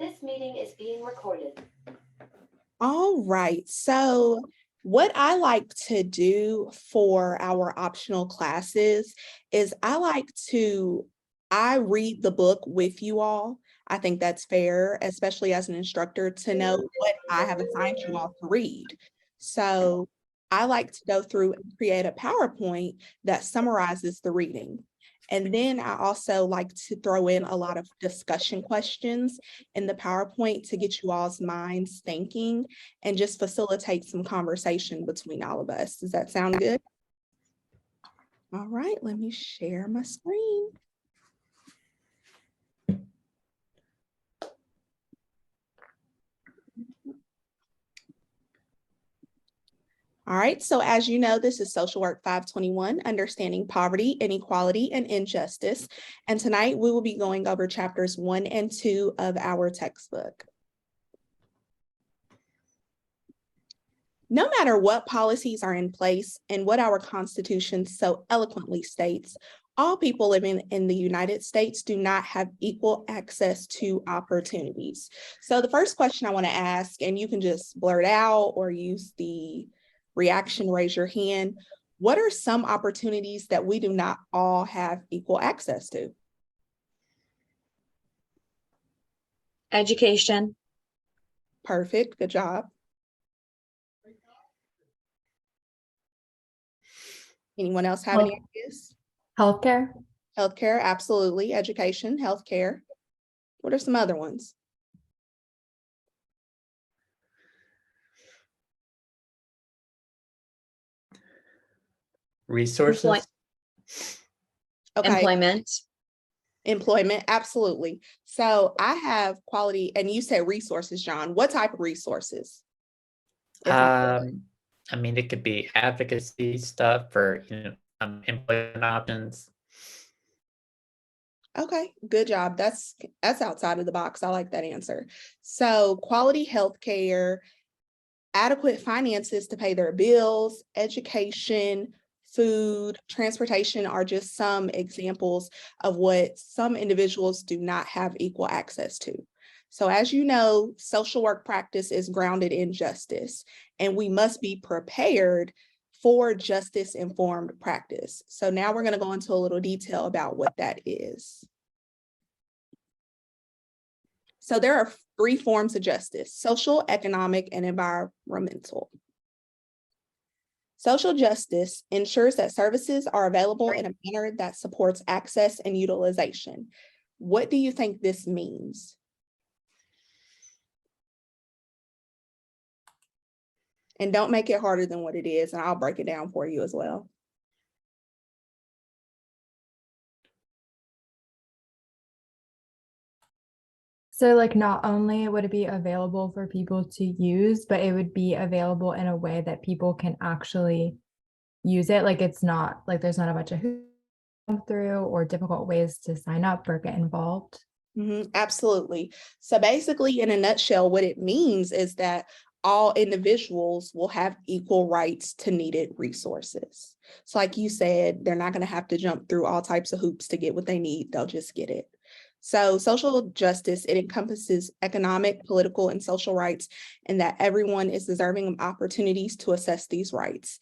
This meeting is being recorded. All right, so what I like to do for our optional classes is I read the book with you all. I think that's fair, especially as an instructor, to know what I have assigned you all to read. So I like to go through and create a PowerPoint that summarizes the reading. And then I also like to throw in a lot of discussion questions in the PowerPoint to get you all's minds thinking and just facilitate some conversation between all of us. Does that sound good? All right, let me share my screen. All right, so as you know, this is Social Work 521, Understanding Poverty, Inequality, and Injustice. And tonight we will be going over chapters 1 and 2 of our textbook. No matter what policies are in place and what our Constitution so eloquently states, all people living in the United States do not have equal access to opportunities. So the first question I want to ask, and you can just blurt out or use the reaction, raise your hand. What are some opportunities that we do not all have equal access to? Education. Perfect, good job. Anyone else have any ideas? Healthcare. Healthcare, absolutely. Education, healthcare. What are some other ones? Resources. Okay. Employment, absolutely. So I have quality, and you said resources, John. What type of resources? I mean, it could be advocacy stuff for employment options. Okay, good job. That's outside of the box. I like that answer. So quality healthcare, adequate finances to pay their bills, education, food, transportation are just some examples of what some individuals do not have equal access to. So as you know, social work practice is grounded in justice, and we must be prepared for justice-informed practice. So now we're going to go into a little detail about what that is. So there are 3 forms of justice: social, economic, and environmental. Social justice ensures that services are available in a manner that supports access and utilization. What do you think this means? And don't make it harder than what it is, and I'll break it down for you as well. So like not only would it be available for people to use, but it would be available in a way that people can actually use it. Like it's not like there's not a bunch of hoops through or difficult ways to sign up or get involved. Absolutely. So basically, in a nutshell, what it means is that all individuals will have equal rights to needed resources. So like you said, they're not going to have to jump through all types of hoops to get what they need. They'll just get it. So social justice, it encompasses economic, political, and social rights, and that everyone is deserving of opportunities to assess these rights.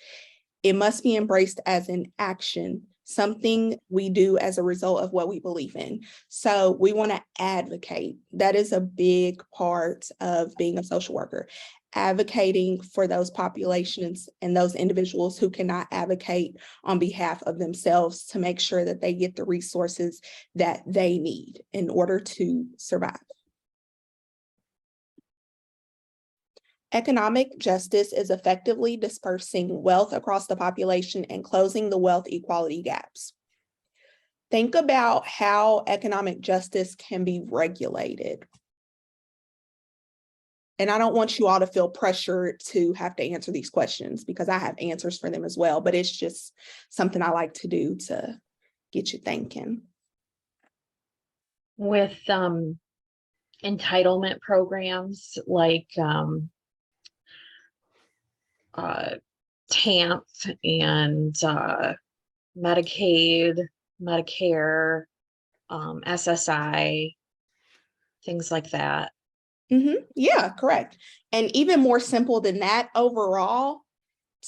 It must be embraced as an action, something we do as a result of what we believe in. So we want to advocate. That is a big part of being a social worker. Advocating for those populations and those individuals who cannot advocate on behalf of themselves to make sure that they get the resources that they need in order to survive. Economic justice is effectively dispersing wealth across the population and closing the wealth equality gaps. Think about how economic justice can be regulated. And I don't want you all to feel pressured to have to answer these questions because I have answers for them as well, but it's just something I like to do to get you thinking. With entitlement programs like TAMP and Medicaid, Medicare, SSI, things like that. Yeah, correct. And even more simple than that, overall,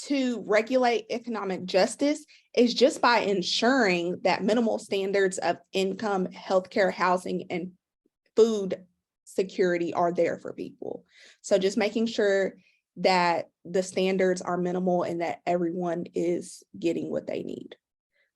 to regulate economic justice is just by ensuring that minimal standards of income, healthcare, housing, and food security are there for people. So just making sure that the standards are minimal and that everyone is getting what they need.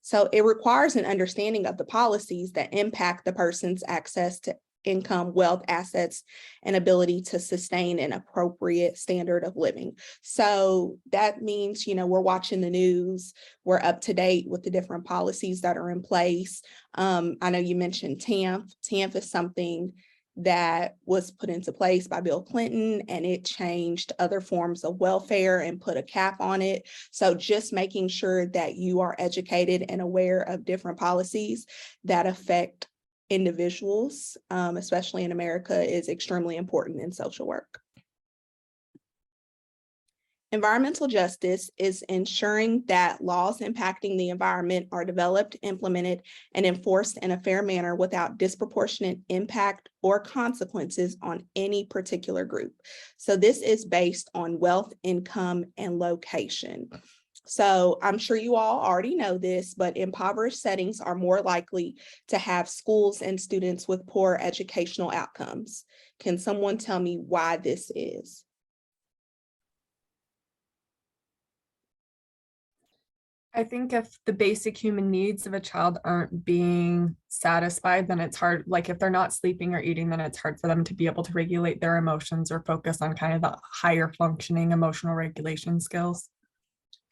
So it requires an understanding of the policies that impact the person's access to income, wealth, assets, and ability to sustain an appropriate standard of living. So that means, we're watching the news, we're up to date with the different policies that are in place. I know you mentioned TANF. TANF is something that was put into place by Bill Clinton, and it changed other forms of welfare and put a cap on it. So just making sure that you are educated and aware of different policies that affect individuals, especially in America, is extremely important in social work. Environmental justice is ensuring that laws impacting the environment are developed, implemented, and enforced in a fair manner without disproportionate impact or consequences on any particular group. So this is based on wealth, income, and location. So I'm sure you all already know this, but impoverished settings are more likely to have schools and students with poor educational outcomes. Can someone tell me why this is? I think if the basic human needs of a child aren't being satisfied, then it's hard. Like if they're not sleeping or eating, then it's hard for them to be able to regulate their emotions or focus on kind of the higher functioning emotional regulation skills.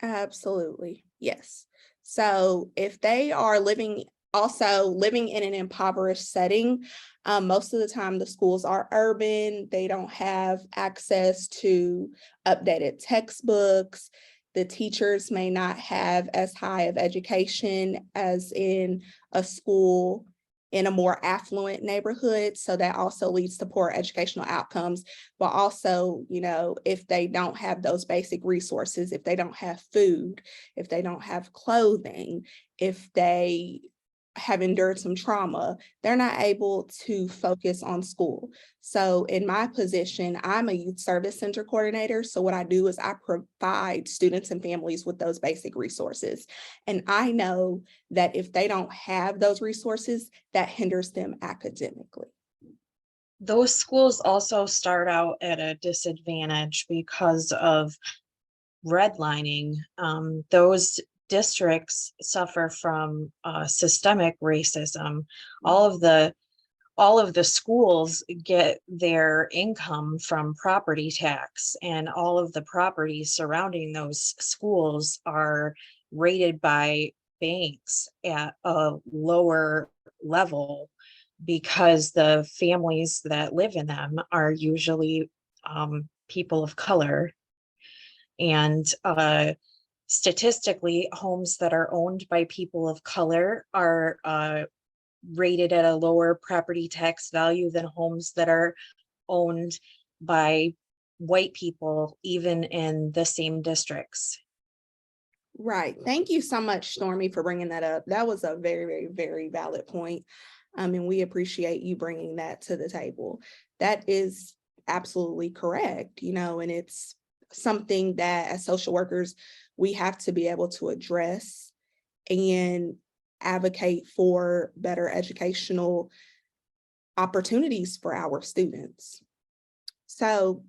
Absolutely, yes. So if they are living in an impoverished setting, most of the time the schools are urban, they don't have access to updated textbooks. The teachers may not have as high of education as in a school in a more affluent neighborhood. So that also leads to poor educational outcomes. But also, if they don't have those basic resources, if they don't have food, if they don't have clothing, if they have endured some trauma, they're not able to focus on school. So in my position, I'm a youth service center coordinator. So what I do is I provide students and families with those basic resources. And I know that if they don't have those resources, that hinders them academically. Those schools also start out at a disadvantage because of redlining. Those districts suffer from systemic racism. All of the schools get their income from property tax, and all of the properties surrounding those schools are rated by banks at a lower level because the families that live in them are usually people of color. And statistically, homes that are owned by people of color are rated at a lower property tax value than homes that are owned by white people, even in the same districts. Right. Thank you so much, Stormy, for bringing that up. That was a very, very, very valid point. And we appreciate you bringing that to the table. That is absolutely correct, and it's something that as social workers, we have to be able to address and advocate for better educational opportunities for our students. So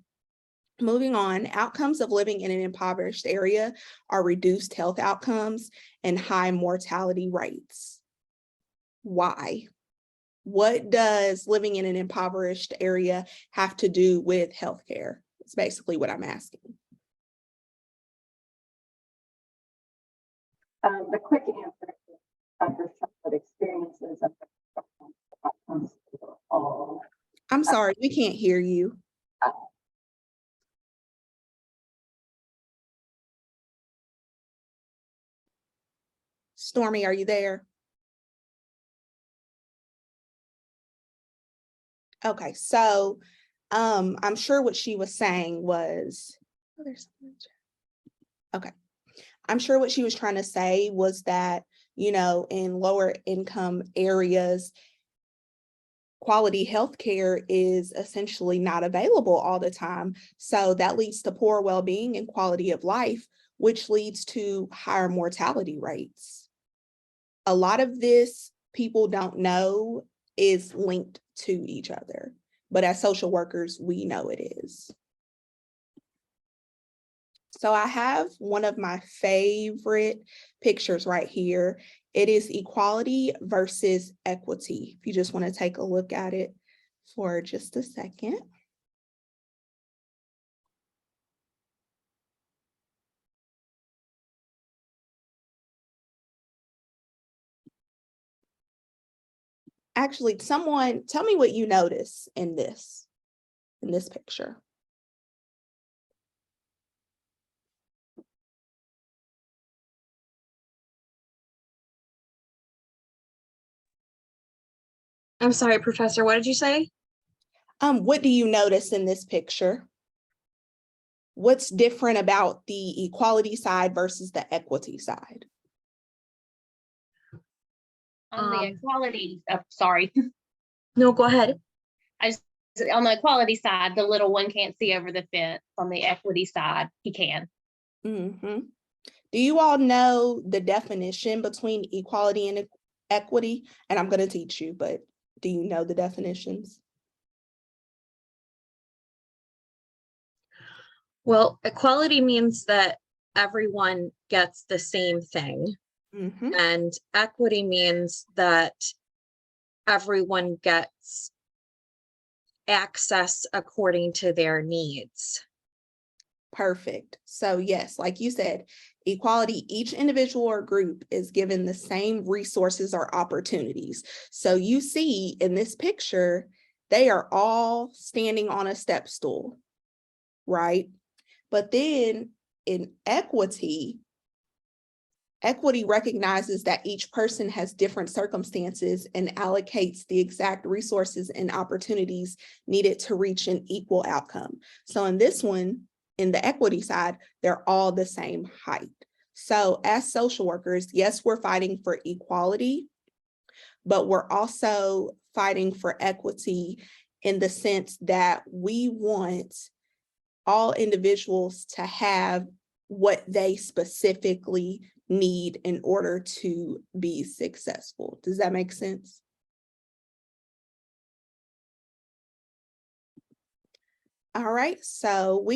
moving on, outcomes of living in an impoverished area are reduced health outcomes and high mortality rates. Why? What does living in an impoverished area have to do with healthcare? It's basically what I'm asking. The quick answer is adverse childhood experiences outcomes overall. I'm sorry, we can't hear you. Stormy, are you there? Okay, so I'm sure what she was saying was, okay. I'm sure what she was trying to say was that, in lower income areas, quality healthcare is essentially not available all the time. So that leads to poor well-being and quality of life, which leads to higher mortality rates. A lot of this people don't know is linked to each other, but as social workers, we know it is. So I have one of my favorite pictures right here. It is equality versus equity. If you just want to take a look at it for just a second. Actually, someone tell me what you notice in this picture. I'm sorry, Professor, what did you say? What do you notice in this picture? What's different about the equality side versus the equity side? On the Um, equality, sorry, No, go ahead. on the equality side, the little one can't see over the fence. On the equity side, he can. Mm-hmm. Do you all know the definition between equality and equity? And I'm going to teach you, but do you know the definitions? Well, equality means that everyone gets the same thing, Mm-hmm. and equity means that everyone gets access according to their needs. Perfect. So yes, like you said, equality, each individual or group is given the same resources or opportunities. So you see in this picture, they are all standing on a step stool, right? But then in equity recognizes that each person has different circumstances and allocates the exact resources and opportunities needed to reach an equal outcome. So in this one, in the equity side, they're all the same height. So as social workers, yes, we're fighting for equality, but we're also fighting for equity in the sense that we want all individuals to have what they specifically need in order to be successful. Does that make sense? All right, so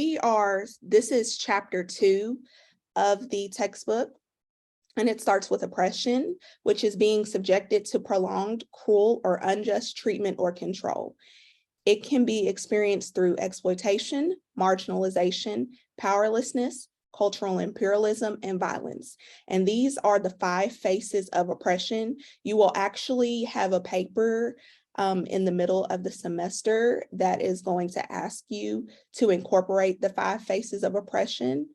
this is chapter 2 of the textbook, and it starts with oppression, which is being subjected to prolonged, cruel, or unjust treatment or control. It can be experienced through exploitation, marginalization, powerlessness, cultural imperialism, and violence. And these are the 5 faces of oppression. You will actually have a paper in the middle of the semester that is going to ask you to incorporate the 5 faces of oppression.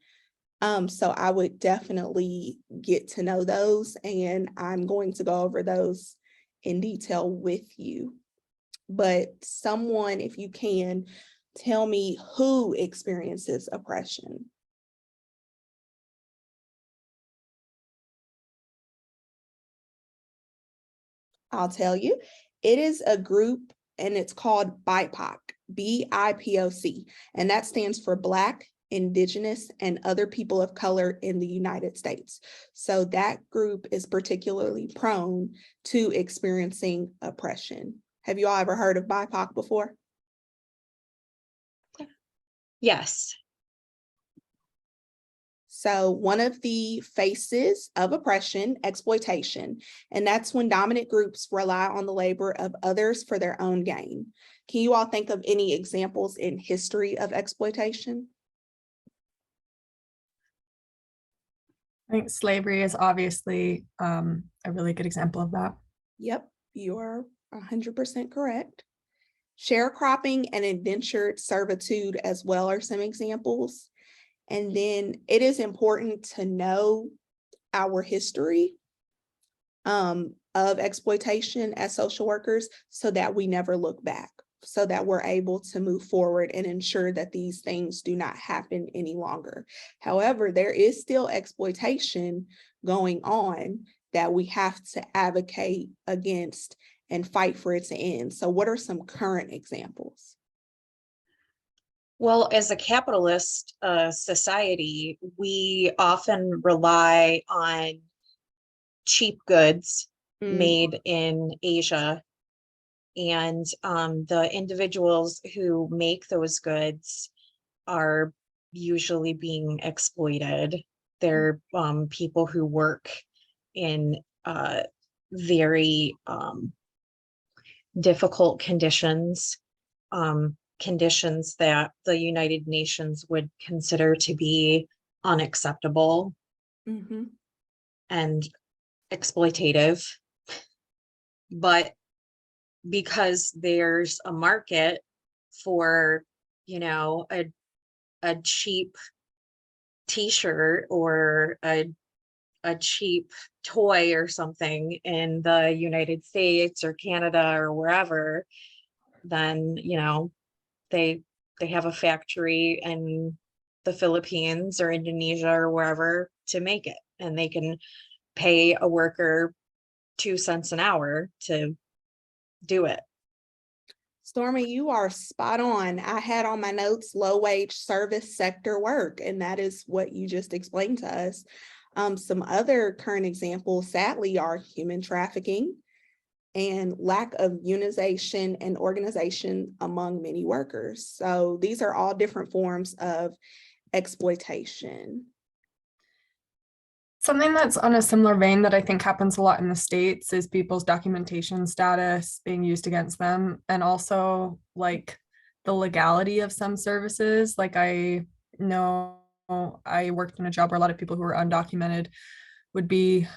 So I would definitely get to know those, and I'm going to go over those in detail with you. But someone, if you can, tell me who experiences oppression. I'll tell you, it is a group and it's called BIPOC, BIPOC, and that stands for Black, Indigenous, and other people of color in the United States. So that group is particularly prone to experiencing oppression. Have you all ever heard of BIPOC before? Yes. So one of the faces of oppression, exploitation, and that's when dominant groups rely on the labor of others for their own gain. Can you all think of any examples in history of exploitation? I think slavery is obviously a really good example of that. Yep, you are 100% correct. Sharecropping and indentured servitude as well are some examples. And then it is important to know our history of exploitation as social workers so that we never look back, so that we're able to move forward and ensure that these things do not happen any longer. However, there is still exploitation going on that we have to advocate against and fight for it to end. So what are some current examples? Well, as a capitalist society, we often rely on cheap goods made in Asia. And the individuals who make those goods are usually being exploited. They're people who work in very difficult conditions, conditions that the United Nations would consider to be unacceptable and exploitative. But because there's a market for, you know, a cheap t-shirt or a cheap toy or something in the United States or Canada or wherever, then, you know, they have a factory in the Philippines or Indonesia or wherever to make it, and they can pay a worker 2 cents an hour to do it. Stormy, you are spot on. I had on my notes low wage service sector work, and that is what you just explained to us. Some other current examples, sadly, are human trafficking and lack of unionization and organization among many workers. So these are all different forms of exploitation. Something that's on a similar vein that I think happens a lot in the States is people's documentation status being used against them, and also like the legality of some services. Like I know I worked in a job where a lot of people who were undocumented would be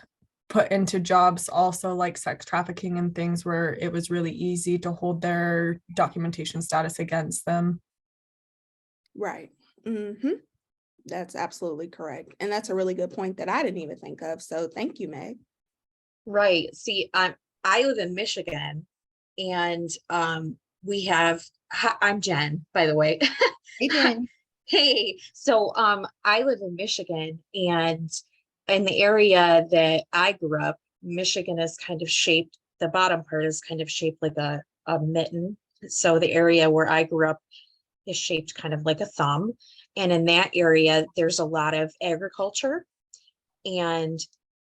put into jobs also like sex trafficking and things where it was really easy to hold their documentation status against them. Right. That's absolutely correct. And that's a really good point that I didn't even think of. So thank you, Meg. Right. See, I live in Michigan, and we have, I'm Jen, by the way. Hey, Jen. Hey, so I live in Michigan, and in the area that I grew up, Michigan is kind of shaped, the bottom part is kind of shaped like a mitten. So the area where I grew up is shaped kind of like a thumb. And in that area, there's a lot of agriculture. And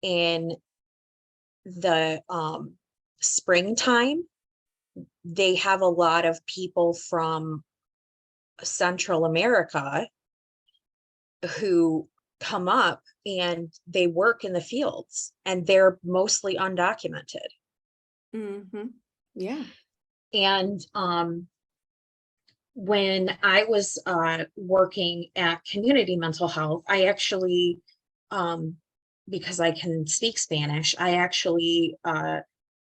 in the springtime, they have a lot of people from Central America who come up and they work in the fields, and they're mostly undocumented. Yeah. And when I was working at community mental health, I actually, because I can speak Spanish, I actually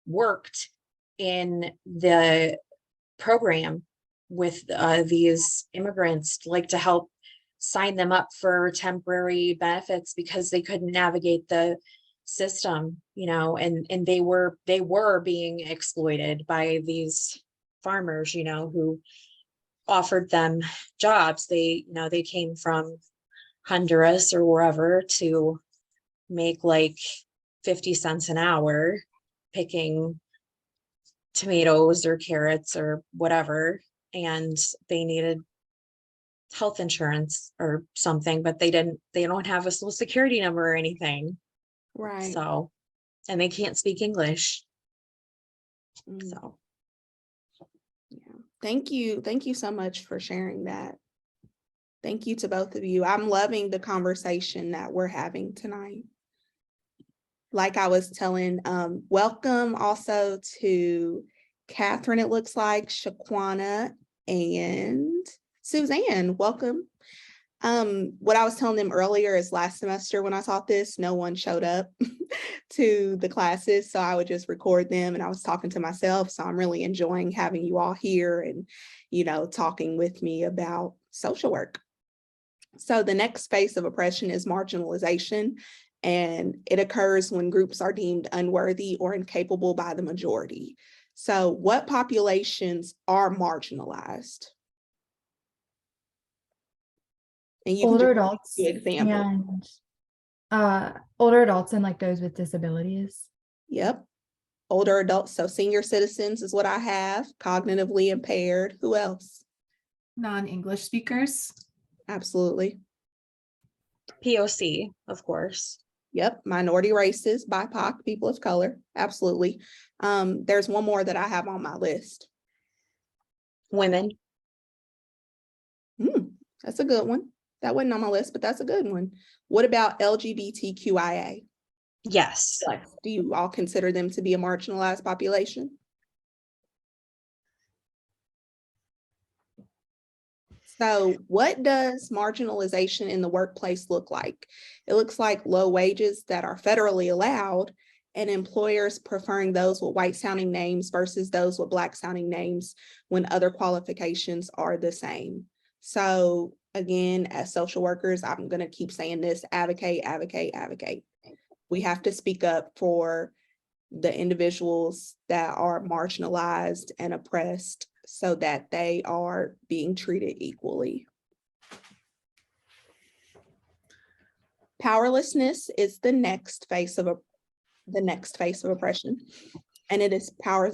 worked in the program with these immigrants, like to help sign them up for temporary benefits because they couldn't navigate the system, you know, and they were being exploited by these farmers, you know, who offered them jobs. They, you know, they came from Honduras or wherever to make like 50 cents an hour picking tomatoes or carrots or whatever, and they needed health insurance or something, but they don't have a social security number or anything. Right. So, and they can't speak English. So yeah. Thank you. Thank you so much for sharing that. Thank you to both of you. I'm loving the conversation that we're having tonight. Like I was telling, welcome also to Catherine, it looks like, Shaquana, and Suzanne, welcome. What I was telling them earlier is last semester when I taught this, no one showed up to the classes, so I would just record them and I was talking to myself. So I'm really enjoying having you all here and, you know, talking with me about social work. So the next phase of oppression is marginalization, and it occurs when groups are deemed unworthy or incapable by the majority. So what populations are marginalized? And you Older can just adults give examples. and older adults and like those with disabilities. Yep. Older adults, so senior citizens is what I have, cognitively impaired. Who else? Non-English speakers. Absolutely. POC, of course. Yep, minority races, BIPOC, people of color, absolutely. There's one more that I have on my list. Women. That's a good one. That wasn't on my list, but that's a good one. What about LGBTQIA? Yes. Do you all consider them to be a marginalized population? So what does marginalization in the workplace look like? It looks like low wages that are federally allowed and employers preferring those with white sounding names versus those with black sounding names when other qualifications are the same. So again, as social workers, I'm going to keep saying this: advocate, advocate, advocate. We have to speak up for the individuals that are marginalized and oppressed so that they are being treated equally. Powerlessness is the next face of oppression, and it is power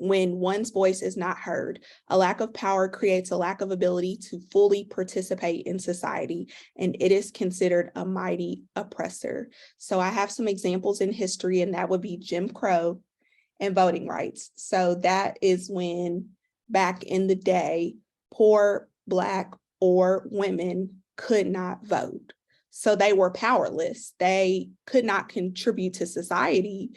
when one's voice is not heard. A lack of power creates a lack of ability to fully participate in society, and it is considered a mighty oppressor. So I have some examples in history, and that would be Jim Crow and voting rights. So that is when, back in the day, poor Black or women could not vote. So they were powerless. They could not contribute to society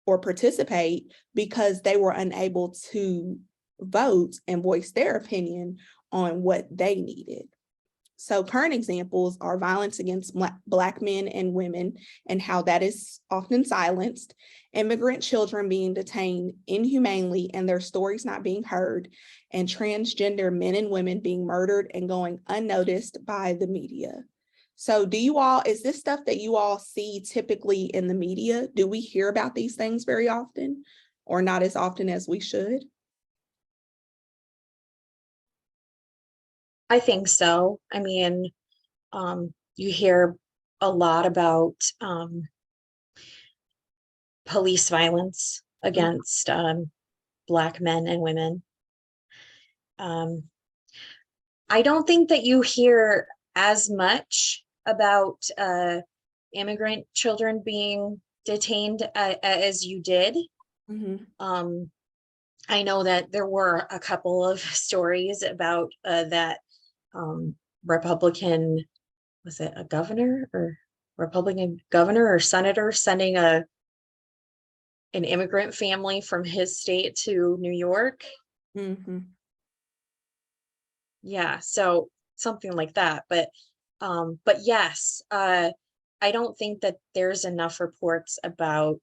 or participate because they were unable to vote and voice their opinion on what they needed. So current examples are violence against Black men and women and how that is often silenced, immigrant children being detained inhumanely and their stories not being heard, and transgender men and women being murdered and going unnoticed by the media. So is this stuff that you all see typically in the media? Do we hear about these things very often or not as often as we should? I think so. I mean, you hear a lot about police violence against Black men and women. I don't think that you hear as much about immigrant children being detained as you did. Mm-hmm. I know that there were a couple of stories about that Republican, was it a governor or Republican governor or senator sending an immigrant family from his state to New York. Mm-hmm. Yeah, so something like that. But yes, I don't think that there's enough reports about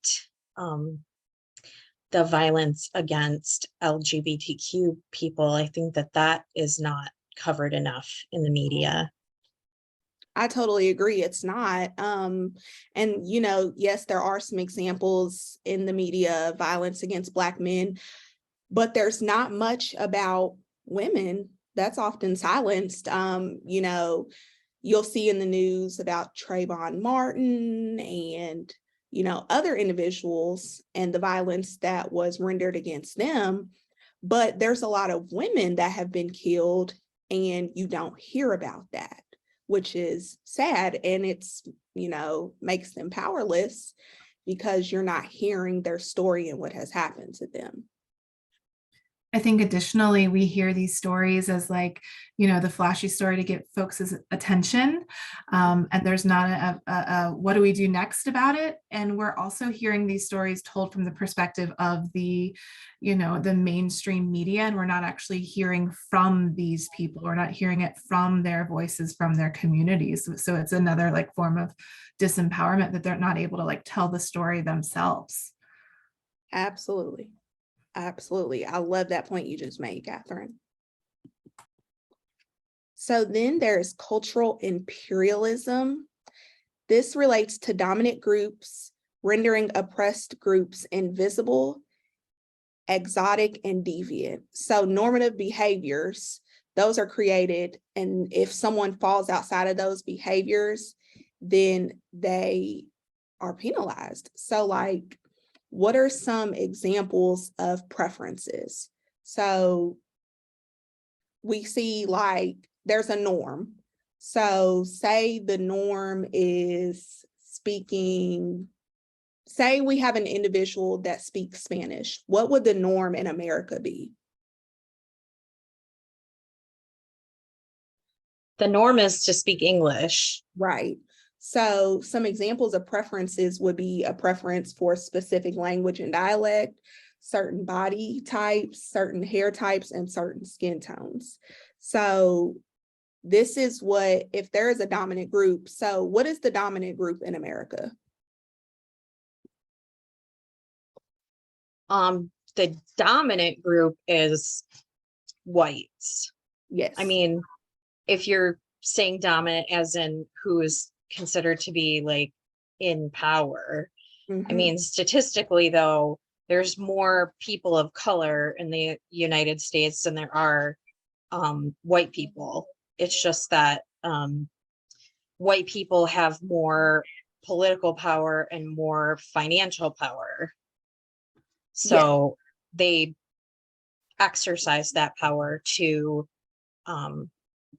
the violence against LGBTQ people. I think that that is not covered enough in the media. I totally agree. It's not. And, yes, there are some examples in the media of violence against Black men, but there's not much about women. That's often silenced. You'll see in the news about Trayvon Martin and, other individuals and the violence that was rendered against them. But there's a lot of women that have been killed and you don't hear about that, which is sad. And it's, makes them powerless because you're not hearing their story and what has happened to them. I think additionally, we hear these stories as the flashy story to get folks' attention. And there's not a what do we do next about it? And we're also hearing these stories told from the perspective of the mainstream media, and we're not actually hearing from these people. We're not hearing it from their voices, from their communities. So it's another form of disempowerment that they're not able to tell the story themselves. Absolutely. Absolutely. I love that point you just made, Catherine. So then there's cultural imperialism. This relates to dominant groups rendering oppressed groups invisible, exotic, and deviant. So normative behaviors, those are created, and if someone falls outside of those behaviors, then they are penalized. So what are some examples of preferences? So we see like there's a norm. So say the norm is speaking, say we have an individual that speaks Spanish. What would the norm in America be? The norm is to speak English. Right. So some examples of preferences would be a preference for specific language and dialect, certain body types, certain hair types, and certain skin tones. So this is what, if there is a dominant group, so what is the dominant group in America? The dominant group is whites. Yes. I mean, if you're saying dominant as in who is considered to be like in power. I Mhm. mean, statistically though, there's more people of color in the United States than there are white people. It's just that white people have more political power and more financial power. So they exercise that power to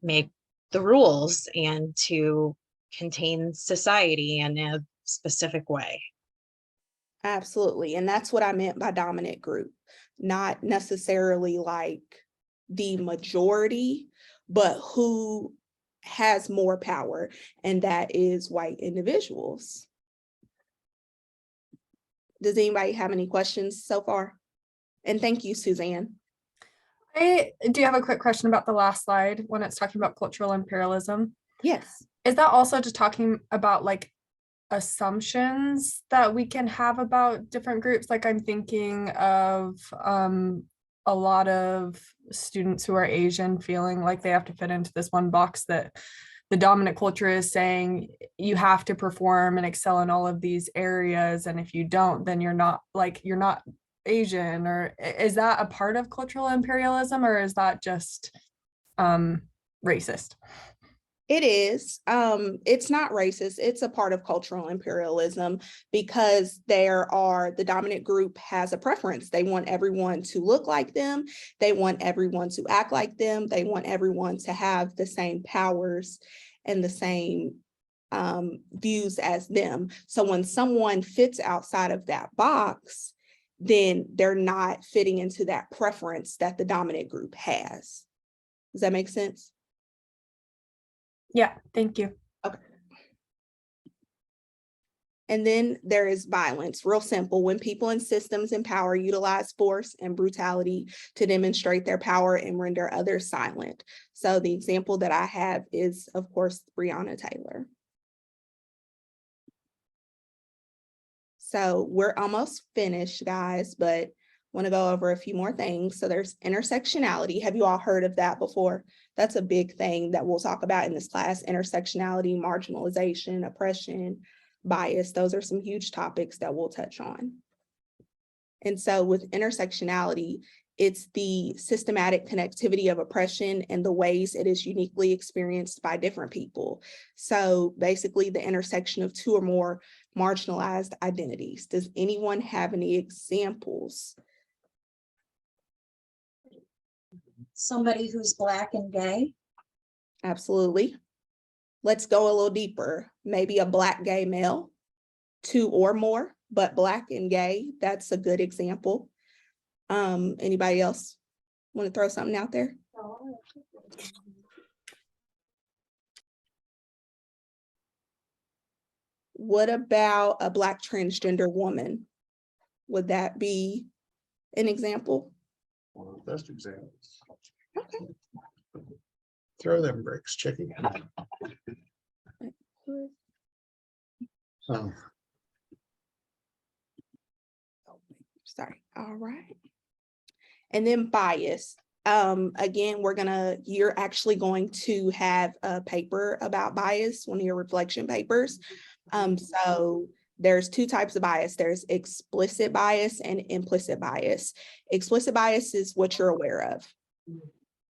make the rules and to contain society in a specific way. Absolutely. And that's what I meant by dominant group, not necessarily like the majority, but who has more power, and that is white individuals. Does anybody have any questions so far? And thank you, Suzanne. I do have a quick question about the last slide when it's talking about cultural imperialism. Yes. Is that also just talking about like assumptions that we can have about different groups? Like I'm thinking of a lot of students who are Asian feeling like they have to fit into this one box that the dominant culture is saying you have to perform and excel in all of these areas, and if you don't, then you're not Asian. Or is that a part of cultural imperialism, or is that just racist? It is. It's not racist. It's a part of cultural imperialism because the dominant group has a preference. They want everyone to look like them. They want everyone to act like them. They want everyone to have the same powers and the same views as them. So when someone fits outside of that box, then they're not fitting into that preference that the dominant group has. Does that make sense? Yeah, thank you. Okay. And then there is violence, real simple. When people in systems and power utilize force and brutality to demonstrate their power and render others silent. So the example that I have is, of course, Breonna Taylor. So we're almost finished, guys, but want to go over a few more things. So there's intersectionality. Have you all heard of that before? That's a big thing that we'll talk about in this class: intersectionality, marginalization, oppression, bias. Those are some huge topics that we'll touch on. And so with intersectionality, it's the systematic connectivity of oppression and the ways it is uniquely experienced by different people. So basically the intersection of two or more marginalized identities. Does anyone have any examples? Somebody who's Black and gay. Absolutely. Let's go a little deeper. Maybe a Black gay male, two or more, but Black and gay, that's a good example. Anybody else want to throw something out there? What about a Black transgender woman? Would that be an example? One of the best examples. Okay. Throw them bricks, Chicky. Sorry. All right. And then bias. Again, you're actually going to have a paper about bias, one of your reflection papers. So there's two types of bias. There's explicit bias and implicit bias. Explicit bias is what you're aware of.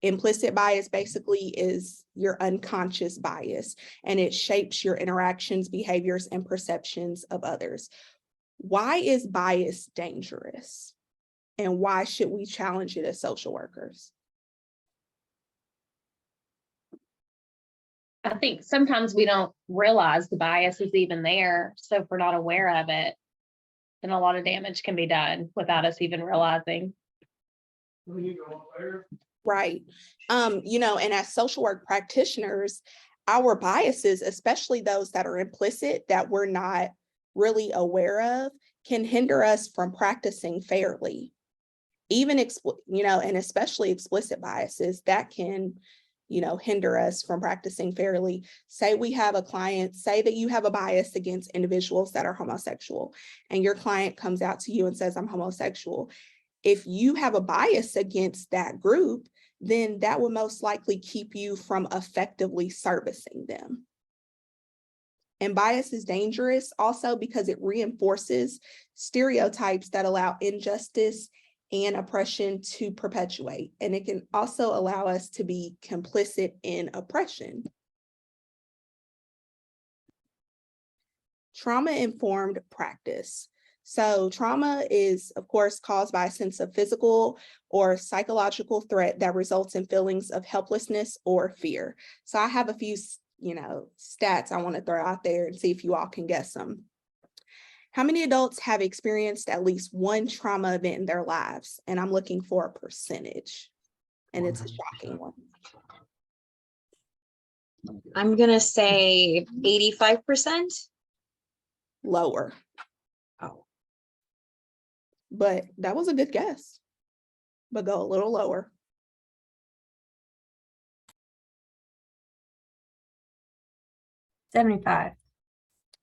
Implicit bias basically is your unconscious bias, and it shapes your interactions, behaviors, and perceptions of others. Why is bias dangerous? And why should we challenge it as social workers? I think sometimes we don't realize the bias is even there. So if we're not aware of it, then a lot of damage can be done without us even realizing. Right. And as social work practitioners, our biases, especially those that are implicit that we're not really aware of, can hinder us from practicing fairly. Even, and especially explicit biases that can, hinder us from practicing fairly. Say we have a client, say that you have a bias against individuals that are homosexual, and your client comes out to you and says, I'm homosexual. If you have a bias against that group, then that will most likely keep you from effectively servicing them. And bias is dangerous also because it reinforces stereotypes that allow injustice and oppression to perpetuate. And it can also allow us to be complicit in oppression. Trauma-informed practice. So trauma is, of course, caused by a sense of physical or psychological threat that results in feelings of helplessness or fear. So I have a few, stats I want to throw out there and see if you all can guess them. How many adults have experienced at least one trauma event in their lives? And I'm looking for a percentage, and it's a shocking one. I'm gonna say 85%. Lower. Oh. But that was a good guess. But go a little lower. $75.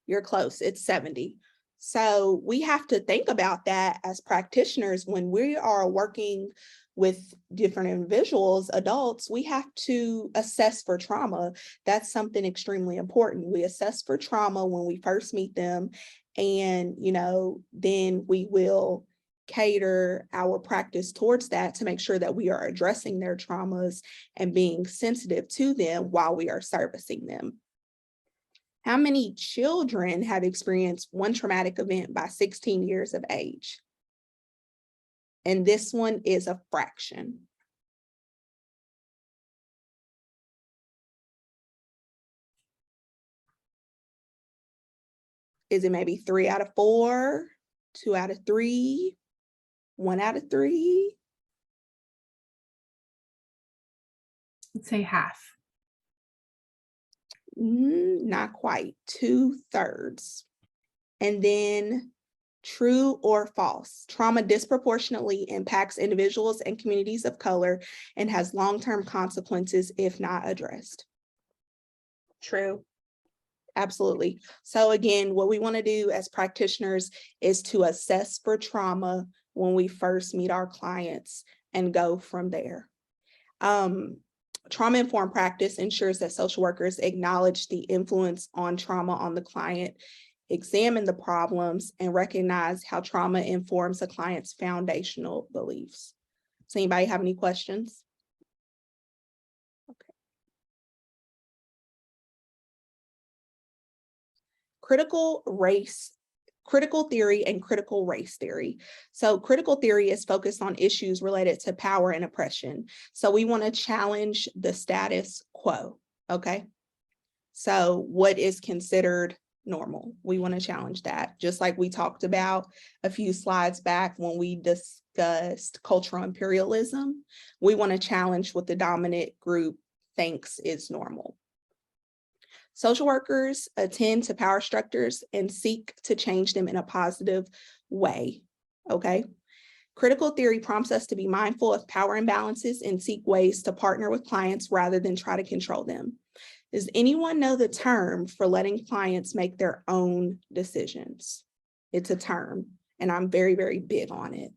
You're close, it's 70. So we have to think about that as practitioners when we are working with different individuals, adults, we have to assess for trauma. That's something extremely important. We assess for trauma when we first meet them, and then we will cater our practice towards that to make sure that we are addressing their traumas and being sensitive to them while we are servicing them. How many children have experienced one traumatic event by 16 years of age? And this one is a fraction. Is it maybe 3 out of 4, 2 out of 3, 1 out of 3? Let's say half. Not quite, 2/3. And then true or false, trauma disproportionately impacts individuals and communities of color and has long-term consequences if not addressed. True. Absolutely. So again, what we want to do as practitioners is to assess for trauma when we first meet our clients and go from there. Trauma-informed practice ensures that social workers acknowledge the influence on trauma on the client, examine the problems, and recognize how trauma informs a client's foundational beliefs. Does anybody have any questions? Okay. Critical theory and critical race theory. So critical theory is focused on issues related to power and oppression. So we want to challenge the status quo, okay? So what is considered normal? We want to challenge that, just like we talked about a few slides back when we discussed cultural imperialism. We want to challenge what the dominant group thinks is normal. Social workers attend to power structures and seek to change them in a positive way, okay? Critical theory prompts us to be mindful of power imbalances and seek ways to partner with clients rather than try to control them. Does anyone know the term for letting clients make their own decisions? It's a term, and I'm very, very big on it.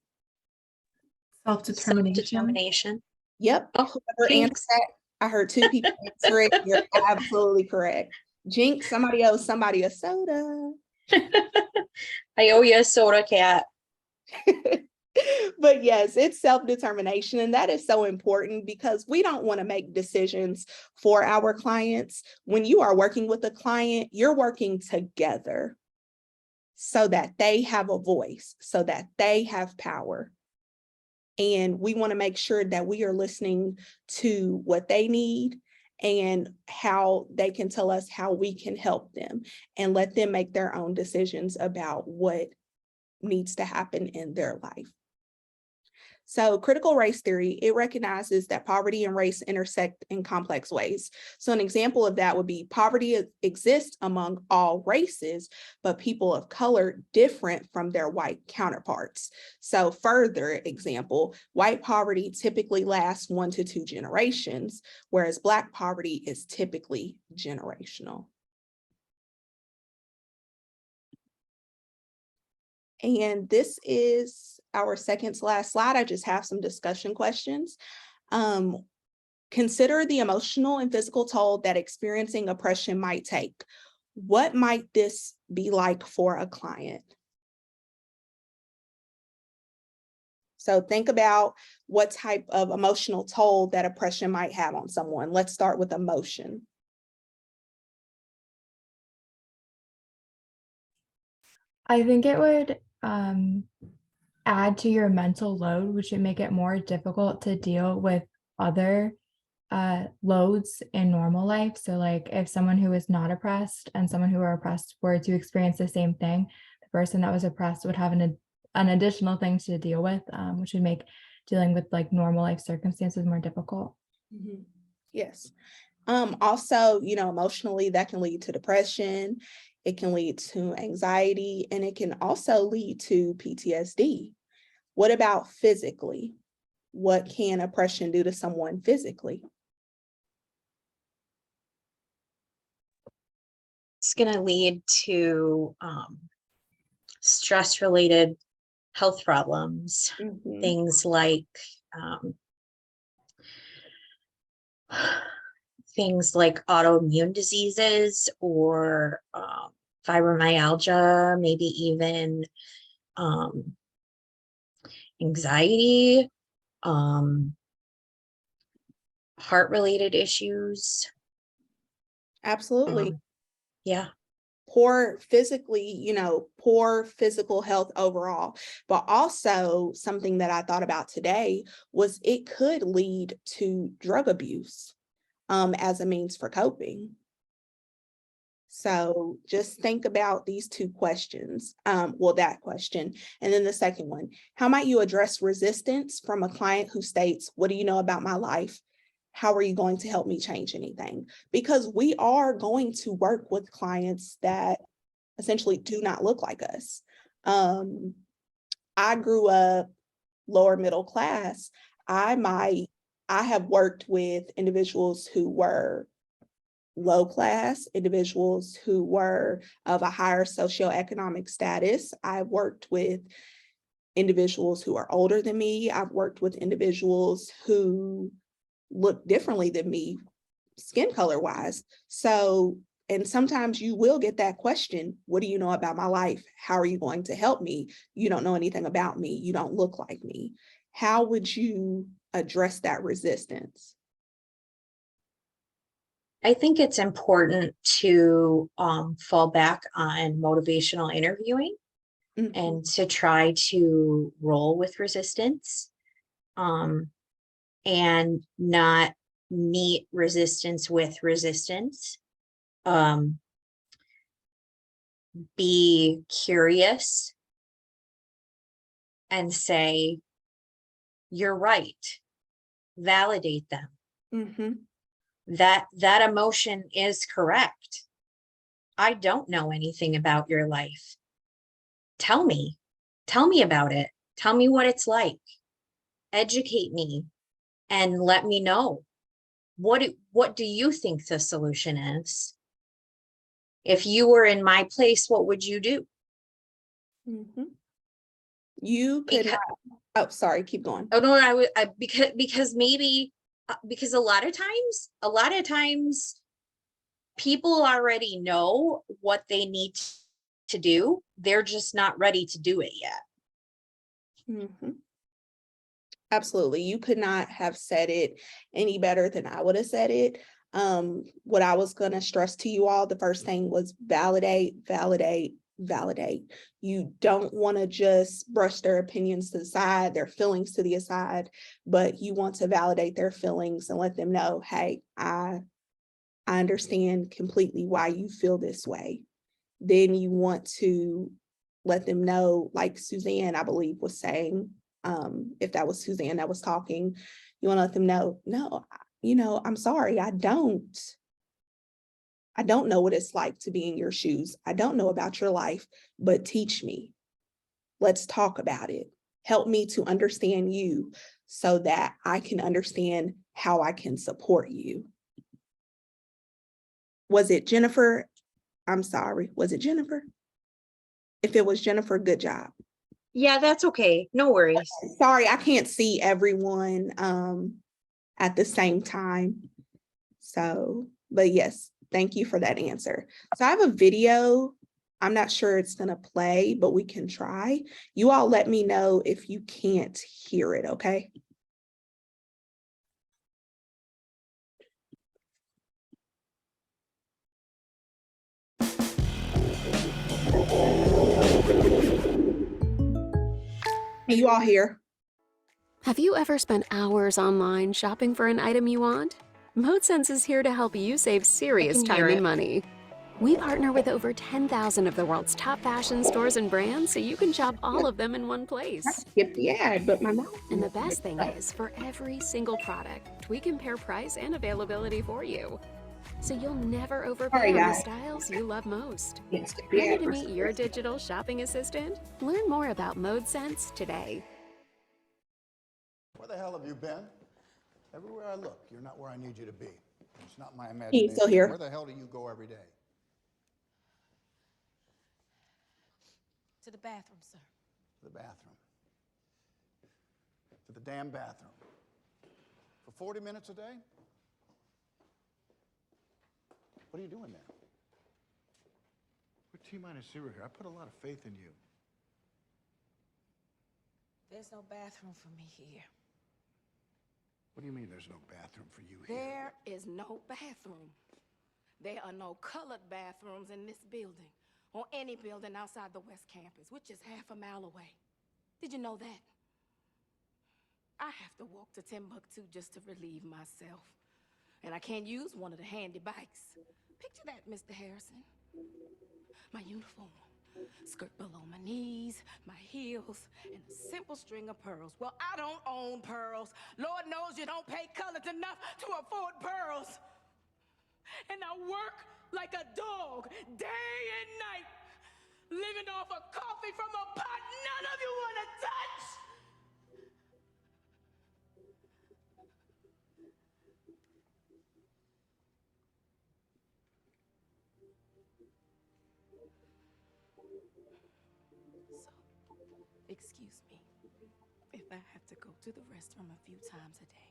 Self-determination. Yep, whoever answered that, I heard 2 people answer it. You're absolutely correct. Jinx, somebody owes somebody a soda. I owe you a soda, Cat. But yes, it's self-determination, and that is so important because we don't want to make decisions for our clients. When you are working with a client, you're working together. so that they have a voice, so that they have power. And we want to make sure that we are listening to what they need and how they can tell us how we can help them, and let them make their own decisions about what needs to happen in their life. So critical race theory, it recognizes that poverty and race intersect in complex ways. So an example of that would be poverty exists among all races, but people of color different from their white counterparts. So further example, white poverty typically lasts 1 to 2 generations, whereas Black poverty is typically generational. And this is our second to last slide. I just have some discussion questions. Consider the emotional and physical toll that experiencing oppression might take. What might this be like for a client? So think about what type of emotional toll that oppression might have on someone. Let's start with emotion. I think it would add to your mental load, which would make it more difficult to deal with other loads in normal life. So like if someone who is not oppressed and someone who are oppressed were to experience the same thing, the person that was oppressed would have an additional thing to deal with, which would make dealing with like normal life circumstances more difficult. Mm-hmm. Yes. Also, emotionally, that can lead to depression. It can lead to anxiety, and it can also lead to PTSD. What about physically? What can oppression do to someone physically? It's going to lead to stress-related health problems, Mm-hmm. things like autoimmune diseases or fibromyalgia, maybe even anxiety, heart-related issues. Absolutely. Yeah. Poor physically, poor physical health overall. But also something that I thought about today was it could lead to drug abuse as a means for coping. So just think about these two questions. That question. And then the second one, how might you address resistance from a client who states, what do you know about my life? How are you going to help me change anything? Because we are going to work with clients that essentially do not look like us. I grew up lower middle class. I have worked with individuals who were low class, individuals who were of a higher socioeconomic status. I've worked with individuals who are older than me. I've worked with individuals who look differently than me, skin color wise. So, and sometimes you will get that question, what do you know about my life? How are you going to help me? You don't know anything about me. You don't look like me. How would you address that resistance? I think it's important to fall back on motivational interviewing and to try to roll with resistance and not meet resistance with resistance. Be curious and say, you're right. Validate them. Mm-hmm. That emotion is correct. I don't know anything about your life. Tell me about it. Tell me what it's like. Educate me and let me know. What do you think the solution is? If you were in my place, what would you do? Mm-hmm. You could oh, sorry, keep going. Oh no, because maybe because a lot of times people already know what they need to do. They're just not ready to do it yet. Mm-hmm. Absolutely. You could not have said it any better than I would have said it. What I was going to stress to you all, the first thing was validate, validate, validate. You don't want to just brush their opinions to the side, their feelings to the side, but you want to validate their feelings and let them know, hey, I understand completely why you feel this way. Then you want to let them know, like Suzanne, I believe, was saying, if that was Suzanne that was talking, you want to let them know, no, I'm sorry, I don't know what it's like to be in your shoes. I don't know about your life, but teach me. Let's talk about it. Help me to understand you so that I can understand how I can support you. Was it Jennifer? I'm sorry. Was it Jennifer? If it was Jennifer, good job. Yeah, that's okay. No worries. Sorry, I can't see everyone at the same time. So, but yes, thank you for that answer. So I have a video. I'm not sure it's gonna play, but we can try. You all let me know if you can't hear it, okay? Can you all hear? Have you ever spent hours online shopping for an item you want? ModeSense is here to help you save serious can hear time and it. money. We partner with over 10,000 of the world's top fashion stores and brands so you can shop all of them in one place. Skip the ad, but my mom. And the best thing is, for every single product, we compare price and availability for you. So you'll never overpay Sorry, on the guys. styles you love most. Can't skip the Ready ad to for meet some your reason. digital shopping assistant? Learn more about ModeSense today. Where the hell have you been? Everywhere I look, you're not where I need you to be. It's not my you imagination. still hear? Where the hell do you go every day? To the bathroom, sir. To the bathroom. To the damn bathroom. For 40 minutes a day? What are you doing there? We're T-minus 0 here. I put a lot of faith in you. There's no bathroom for me here. What do you mean there's no bathroom for you here? There is no bathroom. There are no colored bathrooms in this building or any building outside the West Campus, which is half a mile away. Did you know that? I have to walk to Timbuktu just to relieve myself. And I can't use one of the handy bikes. Picture that, Mr. Harrison. My uniform, skirt below my knees, my heels, and a simple string of pearls. Well, I don't own pearls. Lord knows you don't pay colors enough to afford pearls. And I work like a dog day and night, living off of coffee from a pot none of you want to touch. So, excuse me if I have to go to the restroom a few times a day.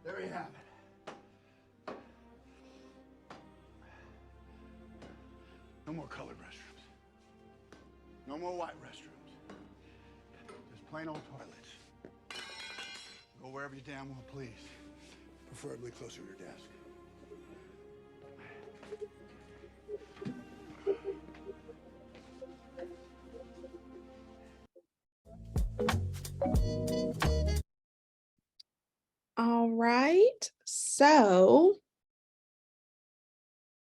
There you have it. No more colored restrooms. No more white restrooms. Just plain old toilets. Go wherever you damn well please. Preferably closer to your desk. All right, so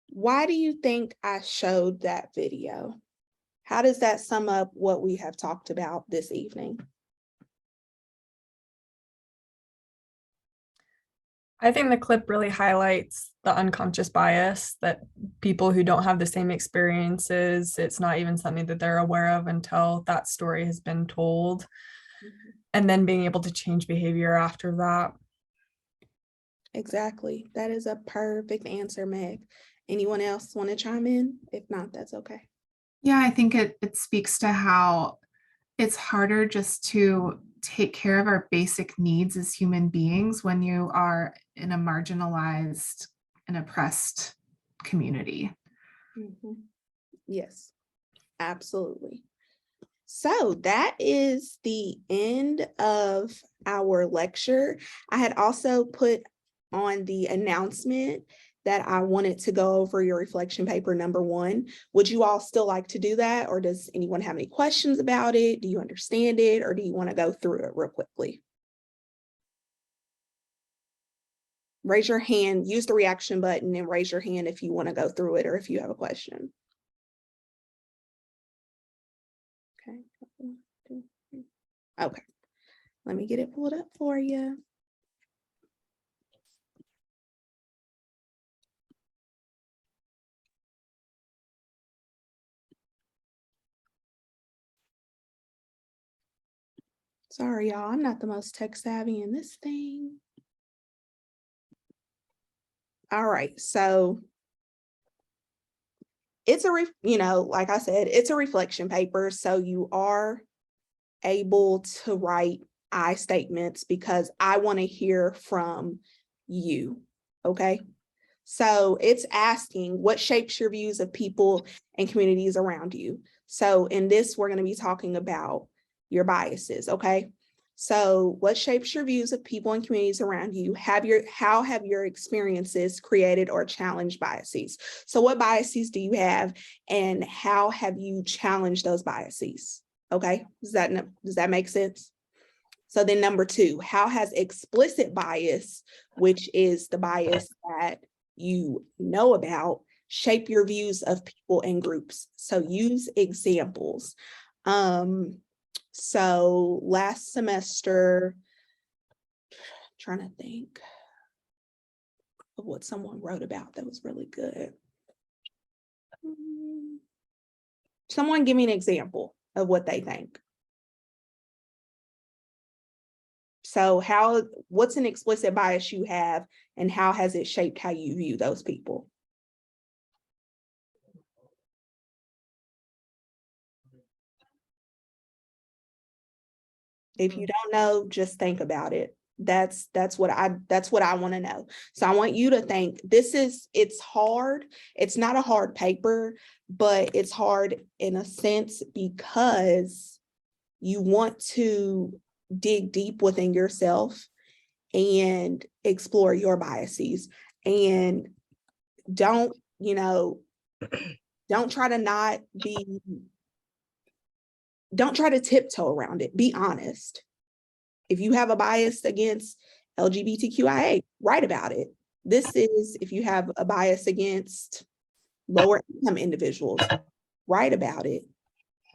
why do you think I showed that video? How does that sum up what we have talked about this evening? I think the clip really highlights the unconscious bias that people who don't have the same experiences, it's not even something that they're aware of until that story has been told. And then being able to change behavior after that. Exactly. That is a perfect answer, Meg. Anyone else want to chime in? If not, that's okay. Yeah, I think it speaks to how it's harder just to take care of our basic needs as human beings when you are in a marginalized and oppressed community. Yes, absolutely. So that is the end of our lecture. I had also put on the announcement that I wanted to go over your reflection paper number 1. Would you all still like to do that? Or does anyone have any questions about it? Do you understand it? Or do you want to go through it real quickly? Raise your hand, use the reaction button and raise your hand if you want to go through it or if you have a question. Okay. 1, 2, 3. Okay. Let me get it pulled up for you. Sorry, y'all, I'm not the most tech savvy in this thing. All right, so it's like I said, it's a reflection paper. So you are able to write I statements because I want to hear from you. Okay. So it's asking what shapes your views of people and communities around you. So in this, we're going to be talking about your biases. Okay. So what shapes your views of people and communities around you? How have your experiences created or challenged biases? So what biases do you have and how have you challenged those biases? Okay, does that make sense? So then number 2, how has explicit bias, which is the bias that you know about, shape your views of people and groups? So use examples. So last semester, trying to think of what someone wrote about that was really good. Someone give me an example of what they think. So what's an explicit bias you have and how has it shaped how you view those people? If you don't know, just think about it. That's what I want to know. So I want you to think it's hard. It's not a hard paper, but it's hard in a sense because you want to dig deep within yourself and explore your biases and don't try to tiptoe around it. Be honest. If you have a bias against LGBTQIA, write about it. This is if you have a bias against lower income individuals, write about it.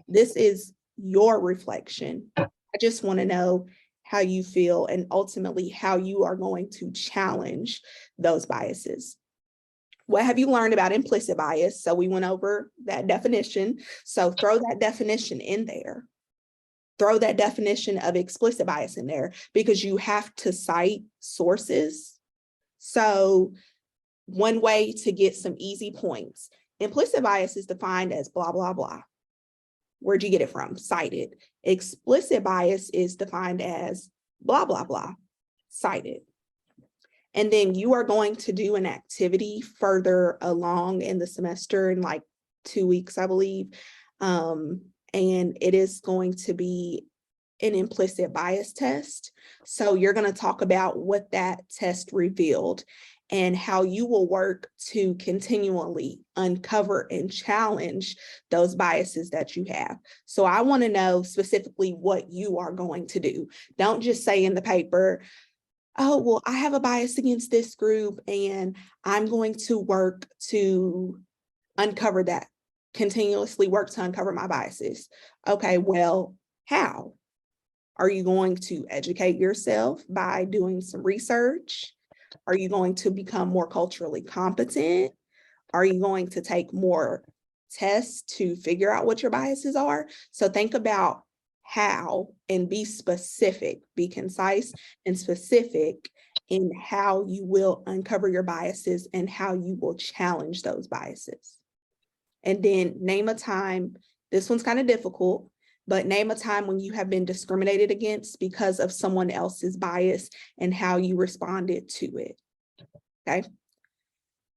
This is your reflection. I just want to know how you feel and ultimately how you are going to challenge those biases. What have you learned about implicit bias? So we went over that definition. So throw that definition in there. Throw that definition of explicit bias in there because you have to cite sources. So one way to get some easy points, implicit bias is defined as blah, blah, blah. Where'd you get it from? Cited. Explicit bias is defined as blah, blah, blah. Cited. And then you are going to do an activity further along in the semester in like 2 weeks, I believe. And it is going to be an implicit bias test. So you're going to talk about what that test revealed and how you will work to continually uncover and challenge those biases that you have. So I want to know specifically what you are going to do. Don't just say in the paper, oh, well, I have a bias against this group and I'm going to work to uncover that, continuously work to uncover my biases. Okay, well, how? Are you going to educate yourself by doing some research? Are you going to become more culturally competent? Are you going to take more tests to figure out what your biases are? So think about how and be specific, be concise and specific in how you will uncover your biases and how you will challenge those biases. And then name a time, this one's kind of difficult, but name a time when you have been discriminated against because of someone else's bias and how you responded to it. Okay.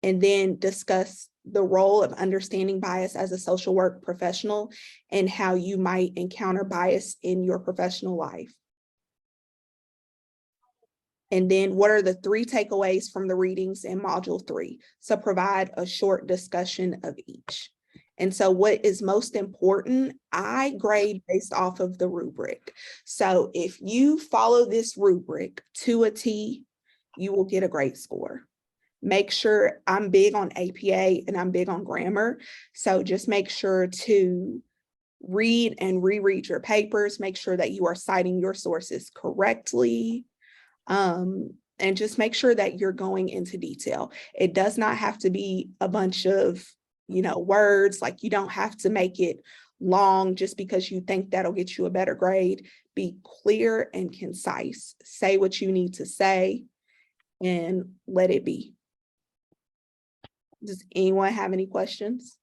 And then discuss the role of understanding bias as a social work professional and how you might encounter bias in your professional life. And then what are the 3 takeaways from the readings in module 3? So provide a short discussion of each. And so what is most important, I grade based off of the rubric. So if you follow this rubric to a T, you will get a great score. Make sure, I'm big on APA and I'm big on grammar. So just make sure to read and reread your papers, make sure that you are citing your sources correctly. And just make sure that you're going into detail. It does not have to be a bunch of, words, like you don't have to make it long just because you think that'll get you a better grade. Be clear and concise. Say what you need to say and let it be. Does anyone have any questions?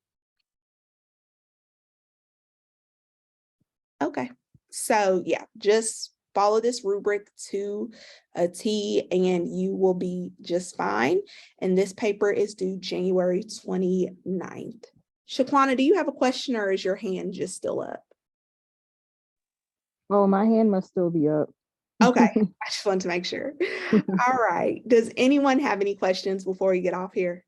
Okay, so yeah, just follow this rubric to a T and you will be just fine. And this paper is due January 29th. Shaquana, do you have a question or is your hand just still up? Oh, my hand must still be up. Okay, I just wanted to make sure. All right, does anyone have any questions before we get off here?